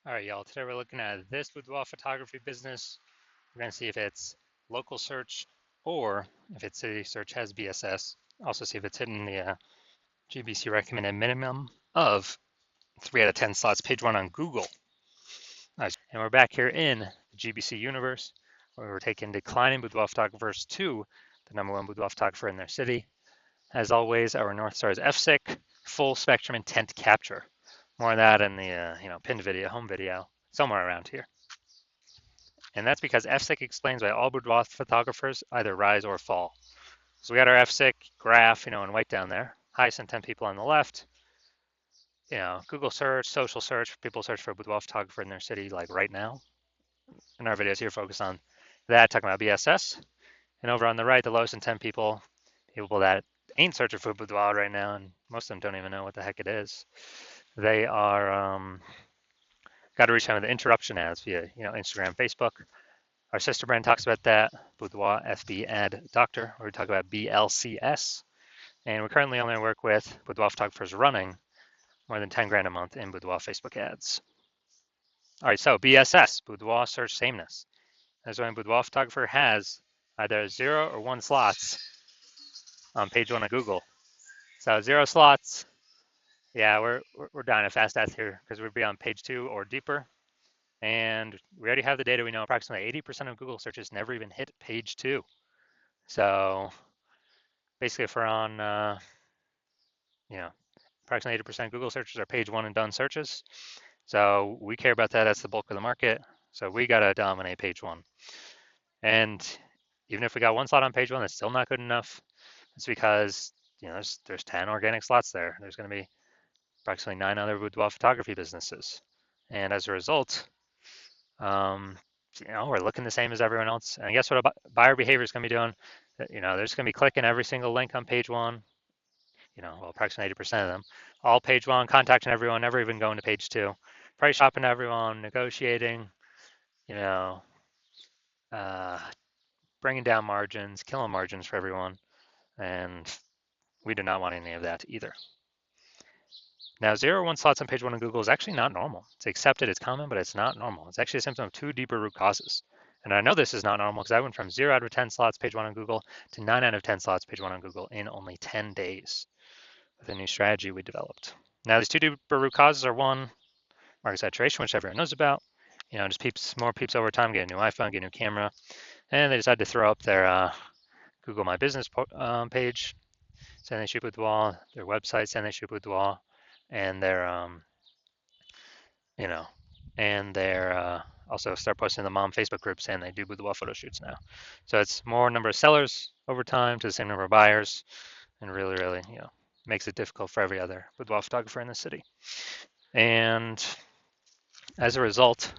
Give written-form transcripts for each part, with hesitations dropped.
All right, y'all. Today we're looking at this boudoir photography business. We're going to see if it's local search or if its city search has BSS. Also see if it's hitting the GBC recommended minimum of 3 out of 10 slots, page 1 on Google. Nice. And we're back here in the GBC universe where we're taking declining boudoir photographers to the #1 boudoir photographer in their city. As always, our North Star is FSIC, full spectrum intent capture. More of that in the pinned video, home video, somewhere around here. And that's because FSIC explains why all boudoir photographers either rise or fall. So we got our FSIC graph, in white down there. Highest intent people on the left. Google search, social search, people search for a boudoir photographer in their city like right now. And our videos here focus on that, talking about BSS. And over on the right, the lowest intent people that ain't searching for boudoir right now, and most of them don't even know what the heck it is. They are got to reach out with the interruption ads via Instagram, Facebook. Our sister brand talks about that, Boudoir FB Ad Doctor, where we talk about BLCS. And we currently only work with boudoir photographers running more than 10 grand a month in boudoir Facebook ads. All right, so BSS, boudoir search sameness. That's when a boudoir photographer has either 0 or 1 slots on page 1 of Google. So 0 slots, yeah, we're down a fast death here because we'd be on page 2 or deeper. And we already have the data. We know approximately 80% of Google searches never even hit page 2. So basically, if we're on, approximately 80% Google searches are page 1 and done searches. So we care about that. That's the bulk of the market. So we got to dominate page 1. And even if we got 1 slot on page 1, that's still not good enough. It's because there's 10 organic slots there. There's going to be approximately 9 other boudoir photography businesses. And as a result, we're looking the same as everyone else. And guess what buyer behavior is going to be doing? They're just going to be clicking every single link on page 1. Approximately 80% of them. All page 1, contacting everyone, never even going to page 2. Price shopping to everyone, negotiating, bringing down margins, killing margins for everyone. And we do not want any of that either. Now, 0 or 1 slots on page 1 of Google is actually not normal. It's accepted, it's common, but it's not normal. It's actually a symptom of 2 deeper root causes. And I know this is not normal because I went from 0 out of 10 slots page 1 on Google to 9 out of 10 slots page 1 on Google in only 10 days with a new strategy we developed. Now, these 2 deeper root causes are 1, market saturation, which everyone knows about. Just more peeps over time, get a new iPhone, get a new camera. And they decided to throw up their Google My Business page, saying they shoot boudoir, their website saying they shoot boudoir, and they're also start posting in the mom Facebook group saying they do boudoir photo shoots now. So it's more number of sellers over time to the same number of buyers, and really, really, makes it difficult for every other boudoir photographer in the city. And as a result,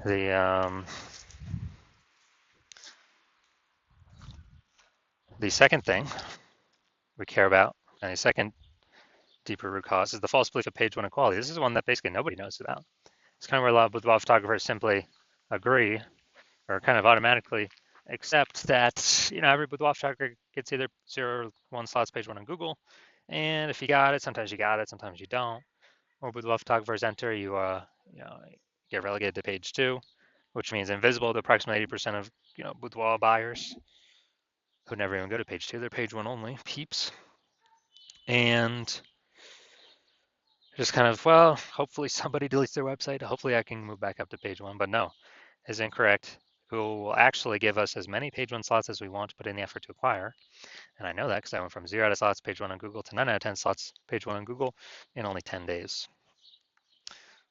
the second thing we care about, and the second deeper root cause, is the false belief of page 1 equality. This is one that basically nobody knows about. It's kind of where a lot of boudoir photographers simply agree or kind of automatically accept that every boudoir photographer gets either 0 or 1 slots page 1 on Google, and if you got it, sometimes you got it, sometimes you don't. Or boudoir photographers enter, you get relegated to page 2, which means invisible to approximately 80% of boudoir buyers who never even go to page 2. They're page 1 only peeps, and just kind of, well, hopefully somebody deletes their website. Hopefully I can move back up to page 1, but no, is incorrect. Google will actually give us as many page 1 slots as we want to put in the effort to acquire. And I know that because I went from 0 out of slots page 1 on Google to 9 out of 10 slots page 1 on Google in only 10 days.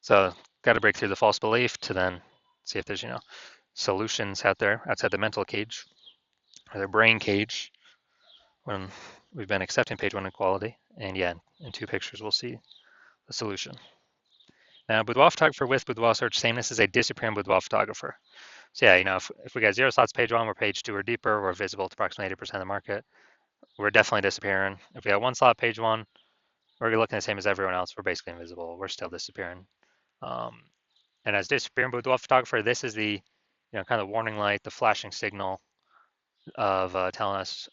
So got to break through the false belief to then see if there's, solutions out there outside the mental cage or the brain cage when we've been accepting page 1 equality. And yeah, in 2 pictures, we'll see the solution. Now, boudoir photographer with boudoir search sameness is a disappearing boudoir photographer. So yeah, if we got 0 slots page 1, we're page 2 or deeper, we're visible to approximately 80% of the market. We're definitely disappearing. If we got 1 slot page 1, we're looking the same as everyone else. We're basically invisible. We're still disappearing. And as disappearing boudoir photographer, this is the kind of warning light, the flashing signal of telling us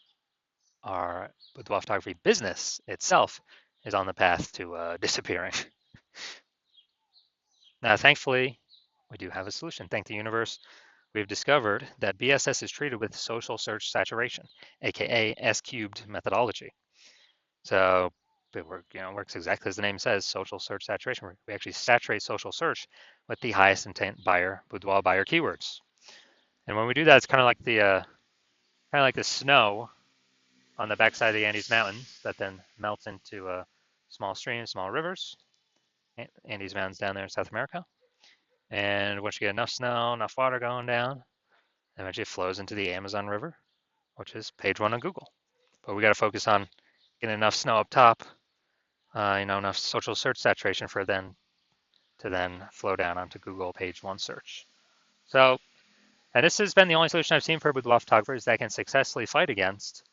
our boudoir photography business itself is on the path to disappearing. Now, thankfully, we do have a solution. Thank the universe, we've discovered that BSS is treated with social search saturation, aka S cubed methodology. So it works exactly as the name says, social search saturation. We actually saturate social search with the highest intent buyer, boudoir buyer keywords. And when we do that, it's kind of like the snow on the backside of the Andes Mountains that then melts into small streams, small rivers. Andes Mountains down there in South America. And once you get enough snow, enough water going down, eventually it flows into the Amazon River, which is page one on Google. But we got to focus on getting enough snow up top, enough social search saturation for then to then flow down onto Google page one search. So, and this has been the only solution I've seen for boudoir photographers that can successfully fight against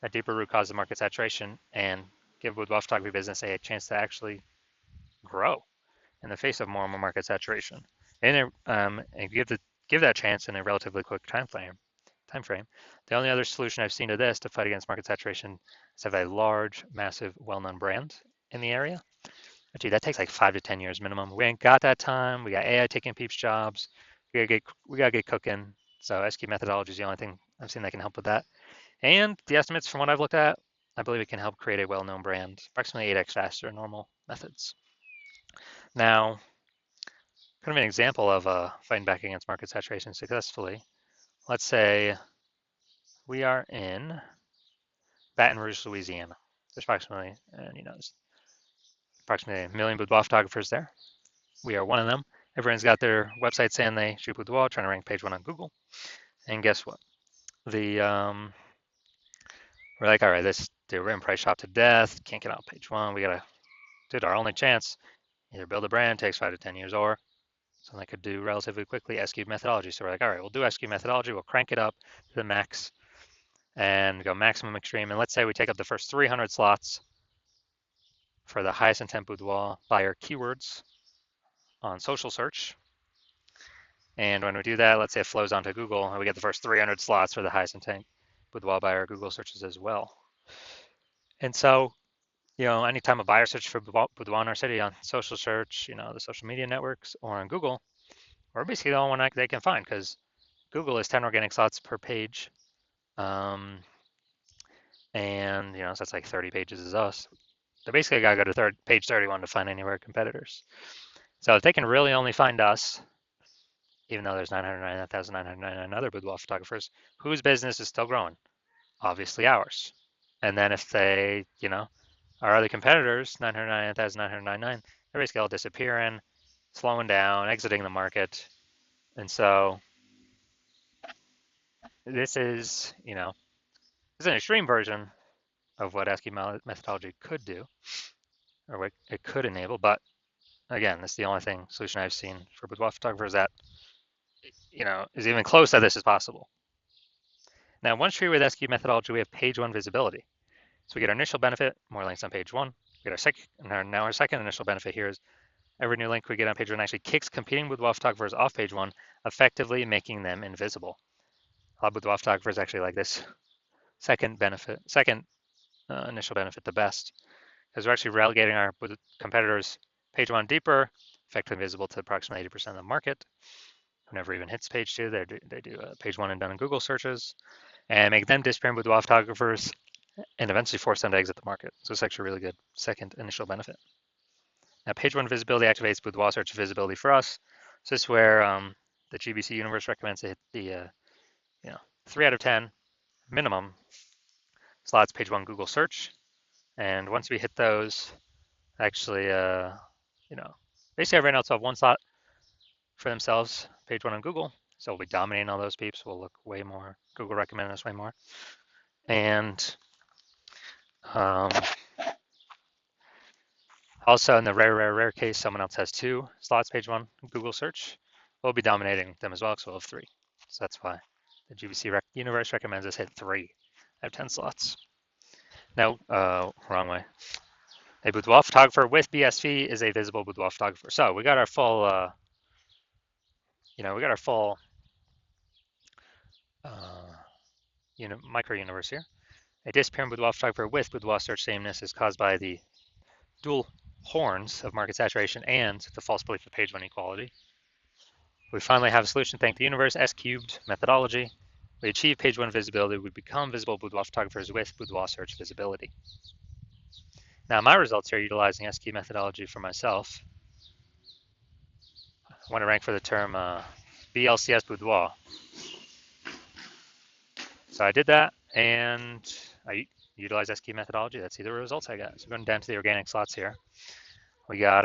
a deeper root cause of market saturation and give boudoir photography business a chance to actually grow in the face of more and more market saturation, and give that chance in a relatively quick time frame. The only other solution I've seen to this to fight against market saturation is have a large, massive, well-known brand in the area. But dude, that takes like 5 to 10 years minimum. We ain't got that time. We got AI taking peeps jobs. We gotta get cooking. So SQ methodology is the only thing I've seen that can help with that. And the estimates from what I've looked at, I believe it can help create a well-known brand approximately 8x faster than normal methods. Now, kind of an example of fighting back against market saturation successfully. Let's say we are in Baton Rouge, Louisiana. There's approximately 1 million boudoir photographers there. We are one of them. Everyone's got their website saying they shoot boudoir, trying to rank page one on Google. And guess what? We're like, all right, we're in price shop to death. Can't get out page one. Our only chance, either build a brand, takes 5 to 10 years, or something I could do relatively quickly, SQ methodology. So we're like, all right, we'll do SQ methodology. We'll crank it up to the max and go maximum extreme. And let's say we take up the first 300 slots for the highest intent boudoir buyer keywords on social search. And when we do that, let's say it flows onto Google, and we get the first 300 slots for the highest intent boudoir buyer Google searches as well. And so, anytime a buyer searches for boudoir in our city on social search, the social media networks, or on Google, we're basically the only one they can find because Google is 10 organic slots per page. And so that's like 30 pages is us. So basically I gotta go to page 31 to find any of our competitors. So if they can really only find us, even though there's 999,999 other boudoir photographers, whose business is still growing? Obviously ours. And then if they, our other competitors, 999,999, they're basically all disappearing, slowing down, exiting the market. And so this is an extreme version of what ASCII methodology could do, or what it could enable. But again, this is the only solution I've seen for boudoir photographers that is even close that this is possible. Now, once treated with SQ methodology, we have page one visibility. So we get our initial benefit, more links on page one. We get our second initial benefit here is every new link we get on page one actually kicks competing boudoir photographers off page one, effectively making them invisible. A lot of boudoir photographers actually like this second initial benefit the best, because we're actually relegating our competitors page one deeper, effectively visible to approximately 80% of the market, who never even hits page two. They do page one and done in Google searches, and make them disappearing boudoir photographers, and eventually force them to exit the market. So it's actually a really good second initial benefit. Now, page one visibility activates boudoir search visibility for us. So this is where the GBC universe recommends to hit the 3 out of 10 minimum slots page one Google search. And once we hit those, actually, basically everyone else will have one slot for themselves, page one on Google. So we'll be dominating all those peeps. We'll look way more. Google recommended us way more. And also in the rare case, someone else has 2 slots, page one Google search, we'll be dominating them as well because we'll have 3. So that's why the GBC universe recommends us hit 3 out of 10 slots. Now, wrong way. A boudoir photographer with BSV is a visible boudoir photographer. So we got our full, micro universe here. A disappearing boudoir photographer with boudoir search sameness is caused by the dual horns of market saturation and the false belief of page one equality. We finally have a solution thanks to the universe S cubed methodology. We achieve page one visibility. We become visible boudoir photographers with boudoir search visibility. Now my results here utilizing S cubed methodology for myself. I want to rank for the term BLCS boudoir. So I did that and I utilized S cubed methodology. That's the results I got. So going down to the organic slots here. We got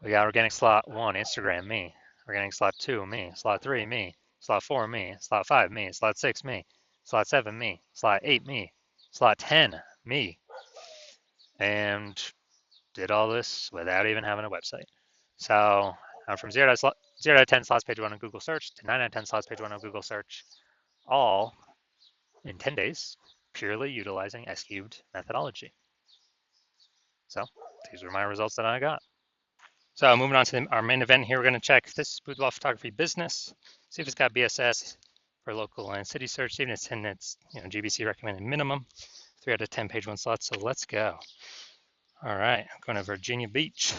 organic slot 1, Instagram, me. Organic slot 2, me. Slot 3, me. Slot 4, me. Slot 5, me. Slot 6, me. Slot 7, me. Slot 8, me. Slot 10, me. And did all this without even having a website. So I'm from 0 to 10 slots page 1 on Google search to 9 out of 10 slots page 1 on Google search, all in 10 days, purely utilizing S cubed methodology. So these were my results that I got. So moving on to our main event here, we're going to check this boudoir photography business, see if it's got BSS for local and city search, see if it's in its GBC recommended minimum, 3 out of 10 page one slots. So let's go. All right, I'm going to Virginia Beach.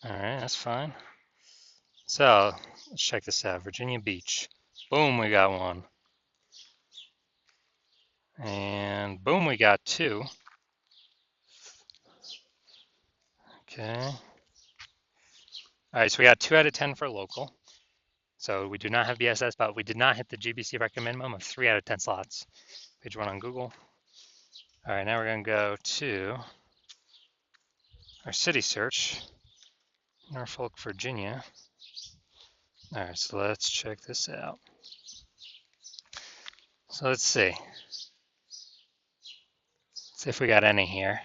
All right, that's fine. So let's check this out. Virginia Beach. Boom, we got one. And boom, we got two. Okay. All right, so we got 2 out of 10 for local. So we do not have BSS, but we did not hit the GBC recommend minimum of 3 out of 10 slots. Page 1 on Google. All right, now we're going to go to our city search, Norfolk, Virginia. All right, so let's check this out. So let's see. Let's see if we got any here.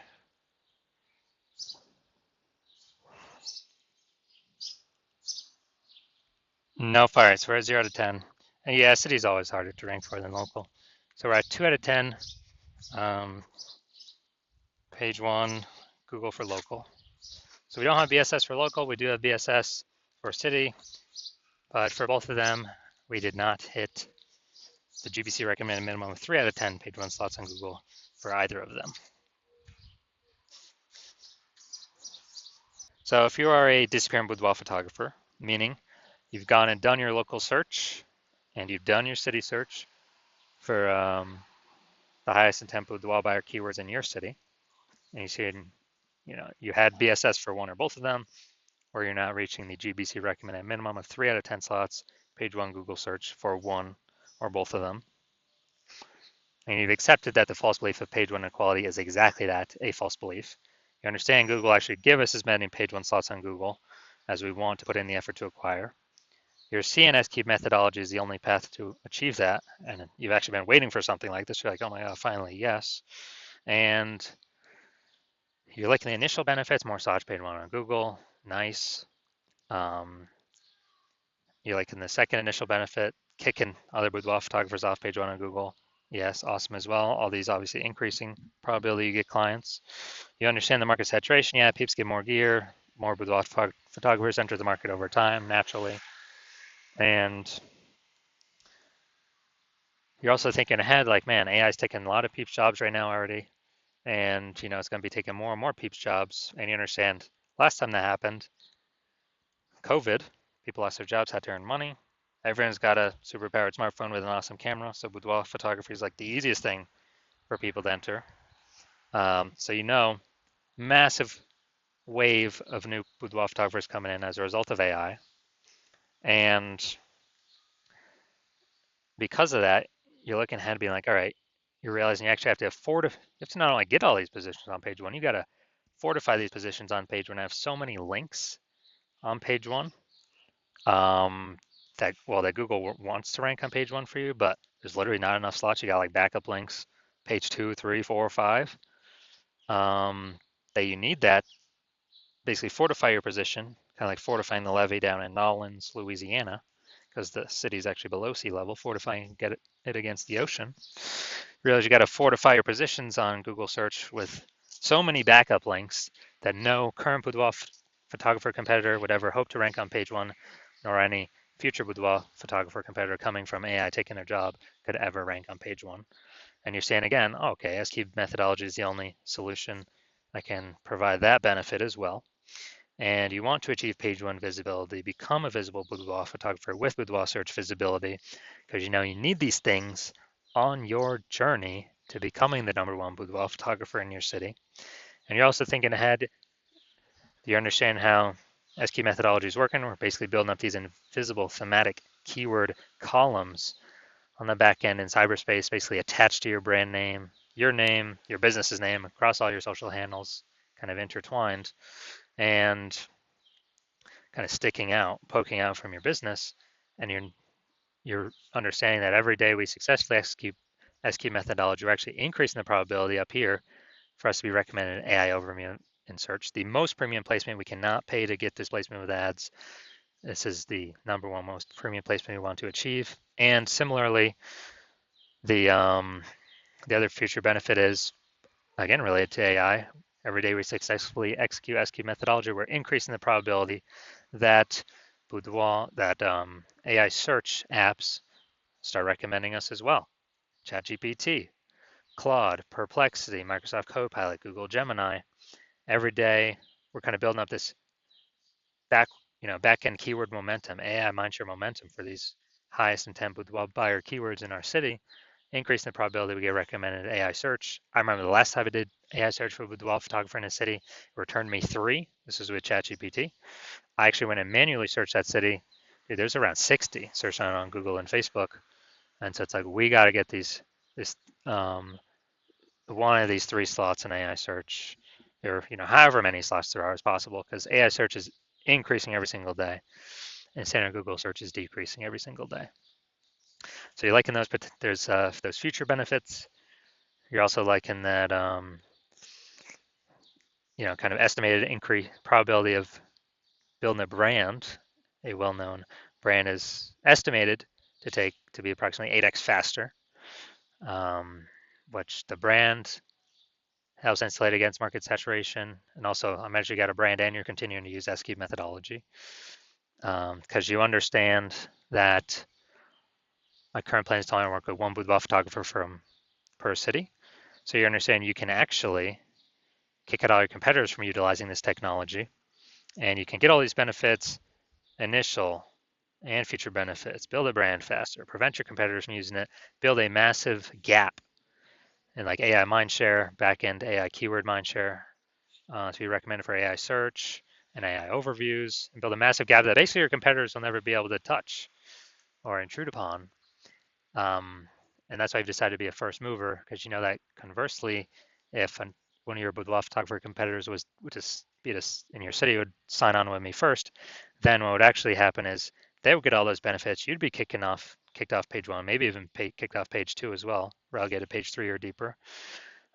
No fire. So we're at 0 out of 10. And yeah, city's always harder to rank for than local. So we're at 2 out of 10. Page 1, Google for local. So we don't have BSS for local. We do have BSS for city. But for both of them, we did not hit the GBC recommended minimum of 3 out of 10 page 1 slots on Google for either of them. So if you are a disappearing boudoir photographer, meaning you've gone and done your local search and you've done your city search for the highest intent boudoir buyer keywords in your city, and you see, you had BSS for one or both of them, or you're not reaching the GBC recommended minimum of 3 out of 10 slots, page 1 Google search for one or both of them, and you've accepted that the false belief of page 1 equality is exactly that, a false belief. You understand Google actually give us as many page 1 slots on Google as we want to put in the effort to acquire. Your CNS key methodology is the only path to achieve that, and you've actually been waiting for something like this. You're like, oh my God, finally, yes. And you're liking the initial benefits, more search page 1 on Google, nice. You're liking the second initial benefit, kicking other boudoir photographers off page 1 on Google. Yes, awesome as well. All these obviously increasing probability you get clients. You understand the market saturation. Yeah, peeps get more gear, more boudoir photographers enter the market over time naturally. And you're also thinking ahead like, man, AI is taking a lot of peeps jobs right now already. And, it's going to be taking more and more peeps jobs. And you understand last time that happened, COVID, people lost their jobs, had to earn money. Everyone's got a super powered smartphone with an awesome camera. So boudoir photography is like the easiest thing for people to enter. So massive wave of new boudoir photographers coming in as a result of AI. And because of that, you're looking ahead being like, all right, you're realizing you actually have to not only get all these positions on page 1, you got to fortify these positions on page 1. I have so many links on page 1 that Google wants to rank on page 1 for you, but there's literally not enough slots. You got like backup links, page 2, 3, 4, 5, that you need that basically fortify your position, kind of like fortifying the levee down in Nolens, Louisiana, because the city is actually below sea level, fortifying get it against the ocean. You realize you got to fortify your positions on Google search with so many backup links that no current boudoir photographer competitor would ever hope to rank on page 1, nor any future boudoir photographer competitor coming from AI taking their job could ever rank on page 1. and you're saying again, oh, okay, S-cube methodology is the only solution that can provide that benefit as well. And you want to achieve page one visibility, become a visible boudoir photographer with boudoir search visibility, because you know you need these things on your journey to becoming the #1 boudoir photographer in your city. And you're also thinking ahead. Do you understand how S-cube methodology is working? We're basically building up these invisible thematic keyword columns on the back end in cyberspace, basically attached to your brand name, your business's name across all your social handles, kind of intertwined and kind of sticking out, poking out from your business. And you're understanding that every day we successfully execute S-cube methodology, we're actually increasing the probability up here for us to be recommended an AI overview in search. The most premium placement, we cannot pay to get this placement with ads. This is the #1 most premium placement we want to achieve. And similarly, the other future benefit is, again, related to AI. Every day we successfully execute S-cube methodology, we're increasing the probability that Boudoir, that AI search apps start recommending us as well. ChatGPT, Claude, Perplexity, Microsoft Copilot, Google Gemini. Every day we're kind of building up this back end keyword momentum, AI mindshare momentum for these highest intent boudoir buyer keywords in our city, increasing the probability we get recommended AI search. I remember the last time I did AI search for boudoir photographer in a city, it returned me 3. This is with ChatGPT. I actually went and manually searched that city. Dude, there's around 60 searched on Google and Facebook. And so it's like, we got to get this one of these 3 slots in AI search, or however many slots there are as possible, because AI search is increasing every single day, and standard Google search is decreasing every single day. So you're liking those, but there's those future benefits. You're also liking that, kind of estimated increase probability of building a brand. A well-known brand is estimated to be approximately 8x faster, which the brand helps insulate against market saturation. And also, I'm actually got a brand and you're continuing to use S-cube methodology, because you understand that my current plan is to only work with one boudoir photographer per city. So you understand you can actually kick out all your competitors from utilizing this technology, and you can get all these benefits, initial and future benefits, build a brand faster, prevent your competitors from using it, build a massive gap in like AI mindshare, backend AI keyword mindshare, to be recommended for AI search and AI overviews, and build a massive gap that basically your competitors will never be able to touch or intrude upon. And that's why I've decided to be a first mover, because you know that conversely, if one of your boudoir photographer competitors would just be in your city would sign on with me first, then what would actually happen is they would get all those benefits. You'd be kicked off page 1, maybe even kicked off page 2 as well, relegated page 3 or deeper.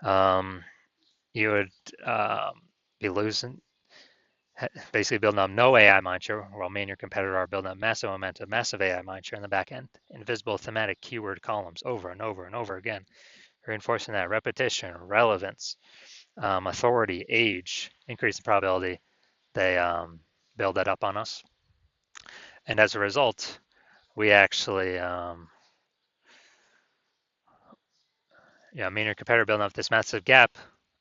You would be losing, basically building up no AI mindshare, while me and your competitor are building up massive momentum, massive AI mindshare in the back end, invisible thematic keyword columns over and over and over again, reinforcing that repetition, relevance, authority, age, increase the probability they build that up on us. And as a result, we actually, me and your competitor building up this massive gap,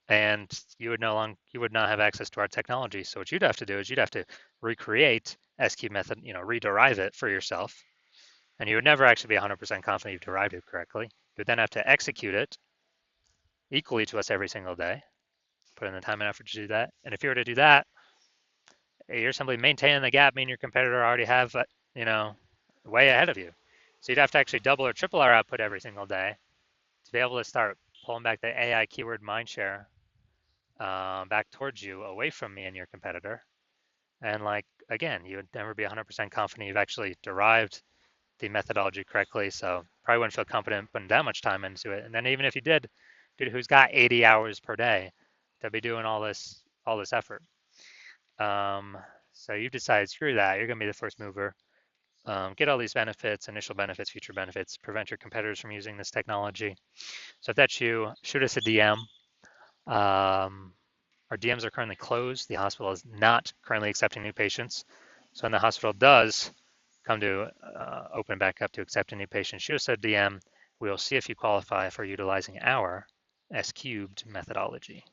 and you would not have access to our technology. So what you'd have to do is you'd have to recreate S-cube method, rederive it for yourself, and you would never actually be 100% confident you've derived it correctly. You would then have to execute it equally to us every single day, put in the time and effort to do that. And if you were to do that, you're simply maintaining the gap, meaning your competitor already have, way ahead of you. So you'd have to actually double or triple our output every single day to be able to start pulling back the AI keyword mindshare back towards you, away from me and your competitor. And again, you would never be 100% confident you've actually derived the methodology correctly. So probably wouldn't feel confident putting that much time into it. And then even if you did, dude, who's got 80 hours per day to be doing all this effort? So you've decided, screw that, you're gonna be the first mover. Get all these benefits, initial benefits, future benefits, prevent your competitors from using this technology. So if that's you, shoot us a DM. Our DMs are currently closed. The hospital is not currently accepting new patients. So when the hospital does come to open back up to accept a new patient, shoot us a DM. We'll see if you qualify for utilizing our S cubed methodology.